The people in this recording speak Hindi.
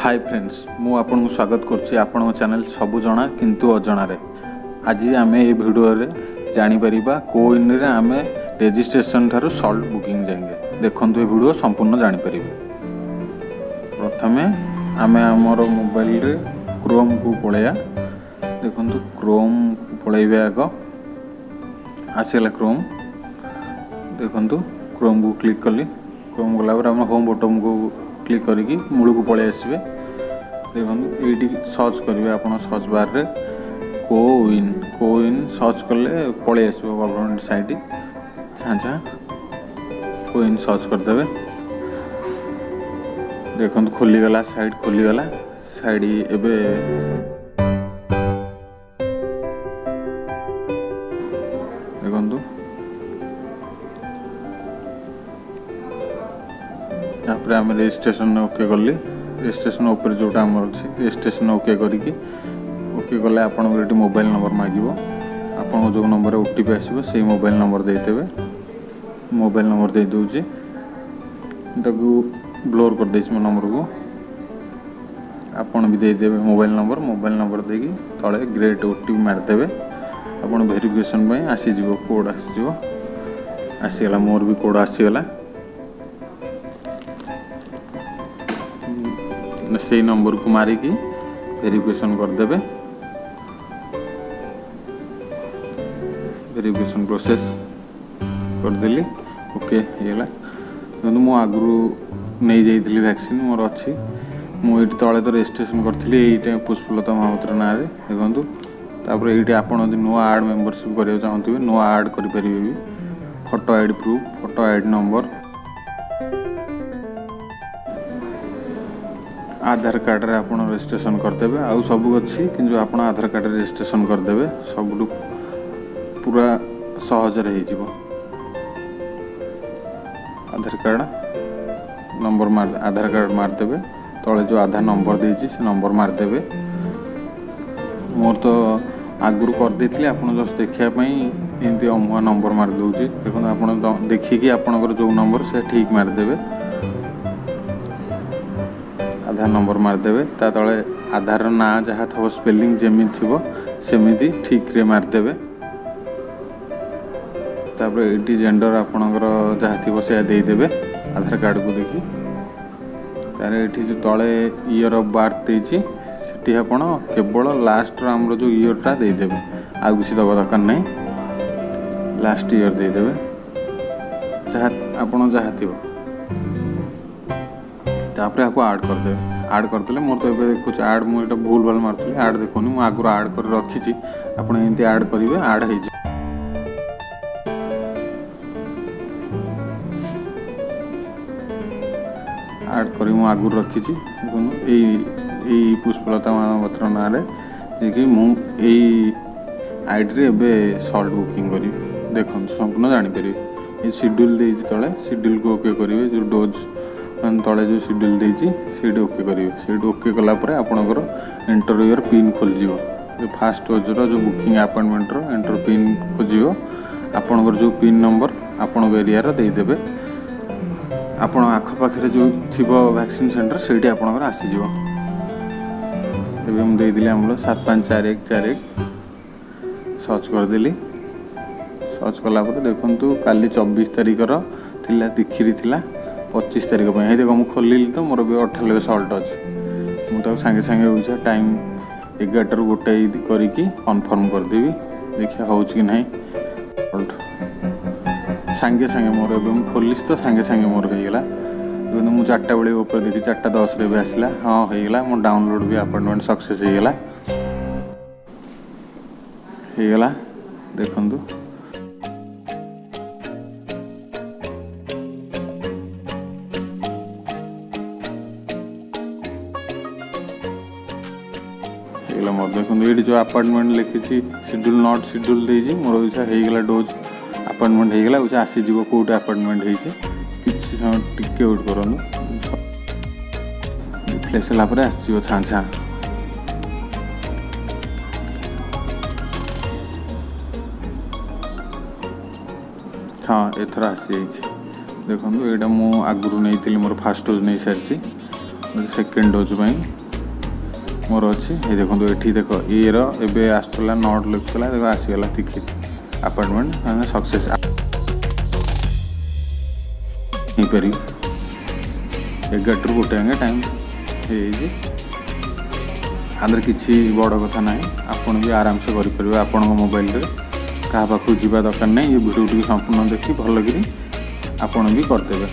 हाय फ्रेंड्स मु आपन स्वागत करछि आपन चैनल सबु जना किंतु अजणा रे। आज आम ये वीडियो रे जानि परिबा कोइन रे आम रजिस्ट्रेशन थारु सॉल्ट बुकिंग जाएंगे। देखंतु ये वीडियो संपूर्ण जानि परिबे। प्रथमे आम हमर मोबाइल रे क्रोम को पळेया। देखंतु क्रोम पळेबे आगो आसेला क्रोम। देखंतु क्रोम को क्लिक कली। क्रोम गला पर हम होम बटन को क्लिक करिकी मूल को पळे आसबे। देखो ये सर्च करेंगे आप सर्च बार रे कोइन सर्च कले पळे आसबो गवर्नमेंट साइट छाँछा कोइन सर्च करदे। देखो खोलीगला साइट खोलीगला साइट एबे देखो यहाँ आम रजिस्ट्रेशन ओके कली। रजिस्ट्रेशन ऊपर जोटा आम अच्छी रजिस्ट्रेशन ओके करके ओके कले आपन मोबाइल नंबर मागिबो। आपन जो नंबर ओटीपी आसीबो से मोबाइल नंबर देदेवे। मोबाइल नंबर दे दूची ताकू ब्लोर कर देछि मो नंबर को आपन भी देदेवे। मोबाइल नंबर देकी तले ग्रेट ओटीपी मार देबे। आपन वेरिफिकेशन पे आसी जीवो कोड आसी जीवो। आसीगला मोर भी कोड आसीगला। से नंबर को मारिकी वेरिफिकेशन करदे। वेरिफिकेशन प्रोसेस करदेली ओके हेला। मु आगु नहीं जाइली वैक्सीन मोर अच्छी मुझे तले तो रजिस्ट्रेशन करी ये पुष्पलता महापात्र ना रे। देखो तापर ये आप नुआ आड मेंबरशिप करने चाहते नुआ आड करेंगे भी। Photo ID proof photo ID number Aadhaar card रे आपन रजिस्ट्रेशन करदेवे। आउ सब अच्छी कि आप आधार कार्ड रे रजिस्ट्रेशन करदेवे सब पूरा सहज रे हो जिवो। आधार कार्ड नंबर मार आधार कार्ड मारदेवे तले जो आधार नंबर देछि से नंबर मारदेवे। मोर तो आगुरी कर देथिले आपन जस्ट देखिया पई एंती अमुआ नंबर मार दोछि। देखो आपन देखिकी आपनकर जो नंबर से ठीक मारदेवे। आधार नंबर मारदेवे ता तले आधार ना जहाँ थो स्पेलिंग जेमी थी सेमिति ठीक रे मारदेवे। तापर एटी जेंडर आपणकर जहाँ थी से देदेवे आधार कार्ड को देखी। तार एटी जो तले ईयर ऑफ बर्थ देछि सेठी आपण केवल लास्ट हमरो जो ईयरटा देदेवे। आ किसी दबा दरकार नहीं लास्ट ईयर देदेवे जहाँ आपण जहाँ थी। तापर आपको आड करदे। आड करदेले मोर तो एबे देखुच आड मु एटा भूल भाल मारथुली आड देखोनी मु आगु आड कर रखिछि। आपण एंती आड करिवे आड हेइ आड करी मु आगु रखिछि। देखोनु एई पुष्पलता महापात्र ना रे देखि मु एई आईडी रे एबे सॉल्ट बुकिंग करी। देखन संपूर्ण जानि परिबे। ए शेड्यूल देछि तळे शेड्यूल को ओके करिवे। जो डोज तले जो शेड्यूल देछि सेडी ओके करिवे। सेडी ओके कला परे आपनकर एंटर योर पिन खोल जिवो। जो फास्ट डोज जो बुकिंग अपॉइंटमेंट रो एंटर पिन खोजिवो। आपनकर जो पिन नंबर आपन एरिया रो दे देबे। आपन आख पाखरे जो थिबो वैक्सीन सेंटर सेडी आपनकर आसी जिवो। एबे हम दे दिले हमरो 754141 सर्च कर देली। सर्च कला परे देखंतु काली 24 तारिख रो थिला दिखिरी थिला 25 तारिख पे देखो मुझे खोलिली तो मोर भी 98 सॉल्ट अच्छे मुझे सांगे सांगे हो टाइम 11 ରୁ 1 करके कन्फर्म करदेवी। देखिए हो कि नहीं सॉल्ट सांगे सांगे मोर एवं खोलिस तो सांगे सांगे मोर होगा। मुझे 4टा बेले ऊपर देखी 4:10 भी आसला। हाँ होगा मो डाउनलोड भी अपॉइंटमेंट सक्सेस होगा। देखंतु मोर देखो ये जो अपॉइंटमेंट लिखी शेड्यूल नॉट शेड्यूल देछि मोर होइगला डोज अपॉइंटमेंट होइगला उछा आसी जीवो कोटे अपॉइंटमेंट होइछि। किछि समय टिके वेट करनु फ्लैश ला परे आसी जीवो छांछा। हाँ एथरा आसी जाइछि। देखो यहाँ मु आगुरी नहीं मोर फास्ट डोज नहीं सारी सेकेंड डोज मोर अच्छी ये देखो ये देख ये एबे आसला नट लिखुला देख आसीगला टिकेट अपार्टमेंट मैंने सक्सेस हो पार 11 ରୁ 1 आगे टाइम आंध्र किसी बड़ कथा ना आपन भी आराम से करेंगे आपण मोबाइल रे क्या पाखु जावा दरकार नहीं ये वीडियो टी संपूर्ण देखी भल कि आपन भी करदेवे।